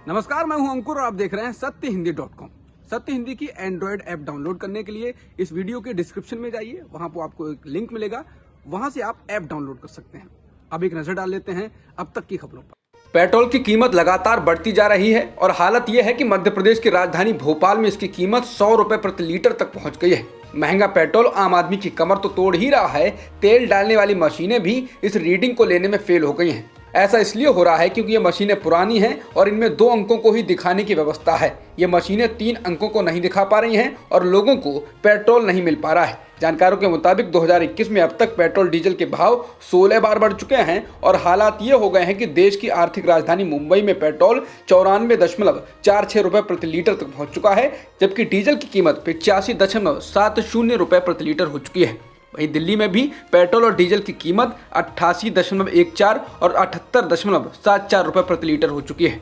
नमस्कार, मैं हूं अंकुर और आप देख रहे हैं सत्यहिंदी.com। सत्य हिंदी की एंड्रॉयड ऐप डाउनलोड करने के लिए इस वीडियो के डिस्क्रिप्शन में जाइए, वहां पर आपको एक लिंक मिलेगा, वहां से आप ऐप डाउनलोड कर सकते हैं। अब एक नजर डाल लेते हैं अब तक की खबरों पर। पेट्रोल की कीमत लगातार बढ़ती जा रही है और हालत यह है कि मध्य प्रदेश की राजधानी भोपाल में इसकी कीमत 100 रुपए प्रति लीटर तक पहुंच गई है। महंगा पेट्रोल आम आदमी की कमर तो तोड़ ही रहा है, तेल डालने वाली मशीनें भी इस रीडिंग को लेने में फेल हो गई हैं। ऐसा इसलिए हो रहा है क्योंकि ये मशीनें पुरानी हैं और इनमें 2 अंकों को ही दिखाने की व्यवस्था है। ये मशीनें 3 अंकों को नहीं दिखा पा रही हैं और लोगों को पेट्रोल नहीं मिल पा रहा है। जानकारों के मुताबिक 2021 में अब तक पेट्रोल डीजल के भाव 16 बार बढ़ चुके हैं और हालात ये हो गए हैं कि देश की आर्थिक राजधानी मुंबई में पेट्रोल 94.46 रुपए प्रति लीटर तक पहुंच चुका है, जबकि डीजल की कीमत 85.70 रुपए प्रति लीटर हो चुकी है। वहीं दिल्ली में भी पेट्रोल और डीजल की कीमत 88.14 और 78.74 रुपए प्रति लीटर हो चुकी है।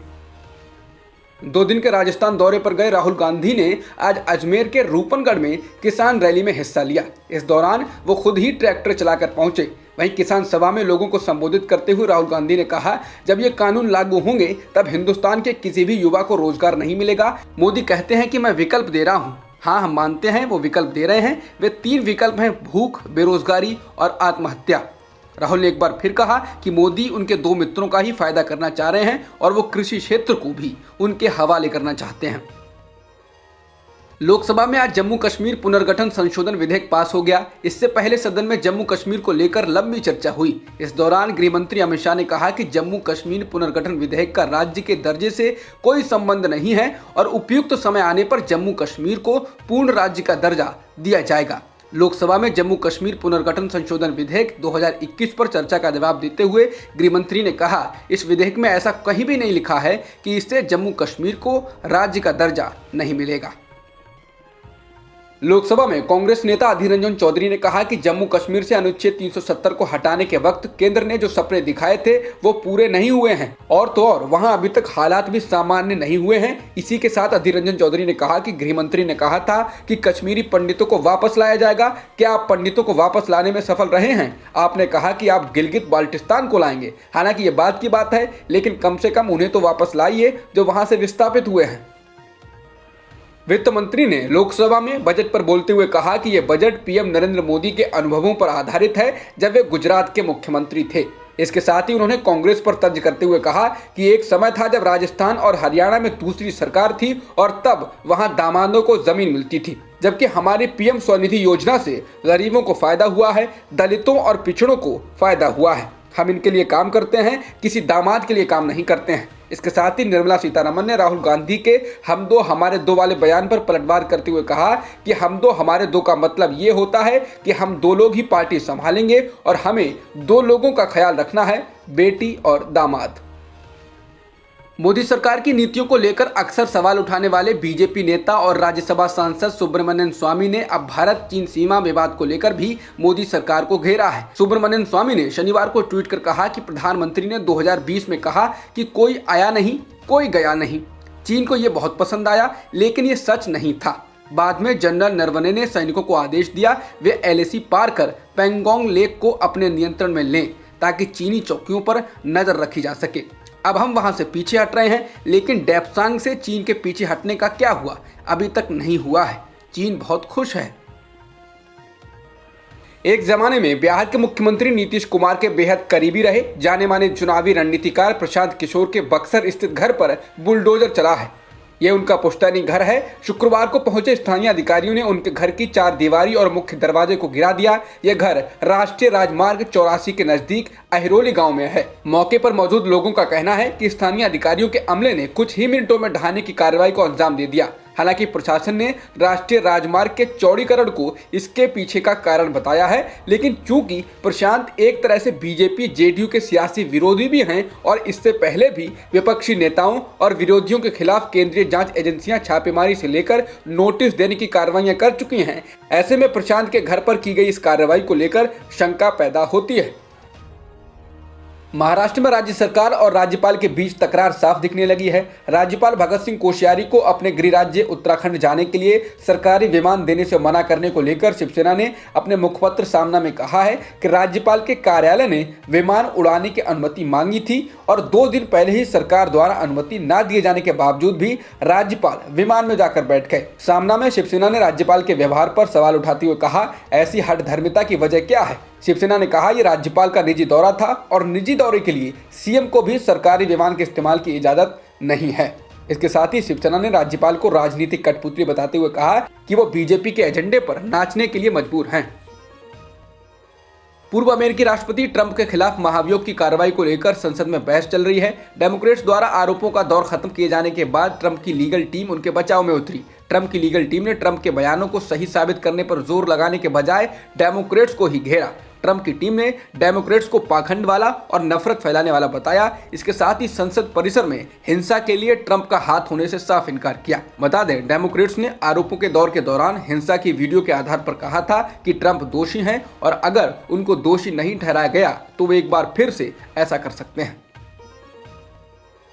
2 दिन के राजस्थान दौरे पर गए राहुल गांधी ने आज अजमेर के रूपनगढ़ में किसान रैली में हिस्सा लिया। इस दौरान वो खुद ही ट्रैक्टर चलाकर पहुंचे। वहीं किसान सभा में लोगों को संबोधित करते हुए राहुल गांधी ने कहा, जब ये कानून लागू होंगे तब हिंदुस्तान के किसी भी युवा को रोजगार नहीं मिलेगा। मोदी कहते हैं कि मैं विकल्प दे रहा हूँ। हाँ, हम मानते हैं वो विकल्प दे रहे हैं। वे 3 विकल्प हैं, भूख, बेरोजगारी और आत्महत्या। राहुल ने एक बार फिर कहा कि मोदी उनके 2 मित्रों का ही फायदा करना चाह रहे हैं और वो कृषि क्षेत्र को भी उनके हवाले करना चाहते हैं। लोकसभा में आज जम्मू कश्मीर पुनर्गठन संशोधन विधेयक पास हो गया। इससे पहले सदन में जम्मू कश्मीर को लेकर लंबी चर्चा हुई। इस दौरान गृह मंत्री अमित शाह ने कहा कि जम्मू कश्मीर पुनर्गठन विधेयक का राज्य के दर्जे से कोई संबंध नहीं है और उपयुक्त समय आने पर जम्मू कश्मीर को पूर्ण राज्य का दर्जा दिया जाएगा। लोकसभा में जम्मू कश्मीर पुनर्गठन संशोधन विधेयक 2021 पर चर्चा का जवाब देते हुए गृह मंत्री ने कहा, इस विधेयक में ऐसा कहीं भी नहीं लिखा है कि इससे जम्मू कश्मीर को राज्य का दर्जा नहीं मिलेगा। लोकसभा में कांग्रेस नेता अधीर रंजन चौधरी ने कहा कि जम्मू कश्मीर से अनुच्छेद 370 को हटाने के वक्त केंद्र ने जो सपने दिखाए थे वो पूरे नहीं हुए हैं और तो और वहां अभी तक हालात भी सामान्य नहीं हुए हैं। इसी के साथ अधीर रंजन चौधरी ने कहा कि गृह मंत्री ने कहा था कि कश्मीरी पंडितों को वापस लाया जाएगा। क्या आप पंडितों को वापस लाने में सफल रहे हैं? आपने कहा कि आप गिलगित बाल्टिस्तान को लाएंगे। हालांकि ये बात की बात है, लेकिन कम से कम उन्हें तो वापस लाइए जो वहां से विस्थापित हुए हैं। वित्त मंत्री ने लोकसभा में बजट पर बोलते हुए कहा कि यह बजट पीएम नरेंद्र मोदी के अनुभवों पर आधारित है जब वे गुजरात के मुख्यमंत्री थे। इसके साथ ही उन्होंने कांग्रेस पर तंज करते हुए कहा कि एक समय था जब राजस्थान और हरियाणा में दूसरी सरकार थी और तब वहां दामादों को जमीन मिलती थी, जबकि हमारी पीएम स्वनिधि योजना से गरीबों को फायदा हुआ है, दलितों और पिछड़ों को फायदा हुआ है। हम इनके लिए काम करते हैं, किसी दामाद के लिए काम नहीं करते हैं। इसके साथ ही निर्मला सीतारमण ने राहुल गांधी के हम दो हमारे दो वाले बयान पर पलटवार करते हुए कहा कि हम दो हमारे दो का मतलब ये होता है कि हम 2 लोग ही पार्टी संभालेंगे और हमें 2 लोगों का ख्याल रखना है, बेटी और दामाद। मोदी सरकार की नीतियों को लेकर अक्सर सवाल उठाने वाले बीजेपी नेता और राज्यसभा सांसद सुब्रमण्यम स्वामी ने अब भारत चीन सीमा विवाद को लेकर भी मोदी सरकार को घेरा है। सुब्रमण्यम स्वामी ने शनिवार को ट्वीट कर कहा कि प्रधानमंत्री ने 2020 में कहा कि कोई आया नहीं, कोई गया नहीं। चीन को ये बहुत पसंद आया, लेकिन ये सच नहीं था। बाद में जनरल नरवणे ने सैनिकों को आदेश दिया वे LAC पार कर पेंगोंग लेक को अपने नियंत्रण में लें ताकि चीनी चौकियों पर नजर रखी जा सके। अब हम वहां से पीछे हट रहे हैं, लेकिन डेप्सांग से चीन के पीछे हटने का क्या हुआ? अभी तक नहीं हुआ है। चीन बहुत खुश है। एक जमाने में बिहार के मुख्यमंत्री नीतीश कुमार के बेहद करीबी रहे जाने माने चुनावी रणनीतिकार प्रशांत किशोर के बक्सर स्थित घर पर बुलडोजर चला है। ये उनका पुश्तैनी घर है। शुक्रवार को पहुंचे स्थानीय अधिकारियों ने उनके घर की 4 दीवारी और मुख्य दरवाजे को गिरा दिया। यह घर राष्ट्रीय राजमार्ग 84 के नजदीक अहिरोली गांव में है। मौके पर मौजूद लोगों का कहना है कि स्थानीय अधिकारियों के अमले ने कुछ ही मिनटों में ढहाने की कार्रवाई को अंजाम दे दिया। हालांकि प्रशासन ने राष्ट्रीय राजमार्ग के चौड़ीकरण को इसके पीछे का कारण बताया है, लेकिन चूंकि प्रशांत एक तरह से बीजेपी जेडीयू के सियासी विरोधी भी हैं और इससे पहले भी विपक्षी नेताओं और विरोधियों के खिलाफ केंद्रीय जांच एजेंसियां छापेमारी से लेकर नोटिस देने की कार्रवाइयां कर चुकी हैं, ऐसे में प्रशांत के घर पर की गई इस कार्रवाई को लेकर शंका पैदा होती है। महाराष्ट्र में राज्य सरकार और राज्यपाल के बीच तकरार साफ दिखने लगी है। राज्यपाल भगत सिंह कोश्यारी को अपने गृह राज्य उत्तराखंड जाने के लिए सरकारी विमान देने से मना करने को लेकर शिवसेना ने अपने मुखपत्र सामना में कहा है कि राज्यपाल के कार्यालय ने विमान उड़ाने की अनुमति मांगी थी और 2 दिन पहले ही सरकार द्वारा अनुमति न दिए जाने के बावजूद भी राज्यपाल विमान में जाकर बैठ गए। सामना में शिवसेना ने राज्यपाल के व्यवहार पर सवाल उठाते हुए कहा, ऐसी हठधर्मिता की वजह क्या है। शिवसेना ने कहा यह राज्यपाल का निजी दौरा था और निजी दौरे के लिए सीएम को भी सरकारी विमान के इस्तेमाल की इजाजत नहीं है। इसके साथ ही शिवसेना ने राज्यपाल को राजनीतिक कठपुतली बताते हुए कहा कि वो बीजेपी के एजेंडे पर नाचने के लिए मजबूर हैं। पूर्व अमेरिकी राष्ट्रपति ट्रंप के खिलाफ महाभियोग की कार्रवाई को लेकर संसद में बहस चल रही है। डेमोक्रेट्स द्वारा आरोपों का दौर खत्म किए जाने के बाद ट्रंप की लीगल टीम उनके बचाव में उतरी। ट्रंप की लीगल टीम ने ट्रंप के बयानों को सही साबित करने पर जोर लगाने के बजाय डेमोक्रेट्स को ही घेरा। ट्रंप की टीम ने डेमोक्रेट्स को पाखंड वाला और नफरत फैलाने वाला बताया। इसके साथ ही संसद परिसर में हिंसा के लिए ट्रंप का हाथ होने से साफ इनकार किया। बता दें, डेमोक्रेट्स ने आरोपों के दौर के दौरान हिंसा की वीडियो के आधार पर कहा था कि ट्रंप दोषी हैं और अगर उनको दोषी नहीं ठहराया गया तो वे एक बार फिर से ऐसा कर सकते हैं।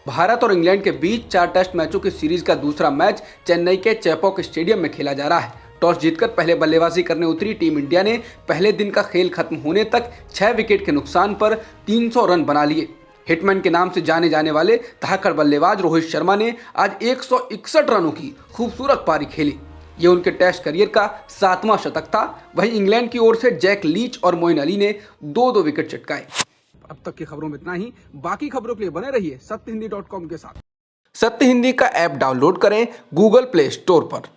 भारत और इंग्लैंड के बीच 4 टेस्ट मैचों की सीरीज का दूसरा मैच चेन्नई के चेपॉक स्टेडियम में खेला जा रहा है। टॉस जीतकर पहले बल्लेबाजी करने उतरी टीम इंडिया ने पहले दिन का खेल खत्म होने तक 6 विकेट के नुकसान पर 300 रन बना लिए। हिटमैन के नाम से जाने जाने वाले धाकड़ बल्लेबाज रोहित शर्मा ने आज 161 रनों की खूबसूरत पारी खेली। ये उनके टेस्ट करियर का 7वां शतक था। वहीं इंग्लैंड की ओर से जैक लीच और मोइन अली ने 2-2 विकेट चटकाए। अब तक की खबरों में इतना ही। बाकी खबरों के लिए बने रहिए सत्यहिंदी.com के साथ। सत्य हिंदी का ऐप डाउनलोड करें गूगल प्ले स्टोर पर।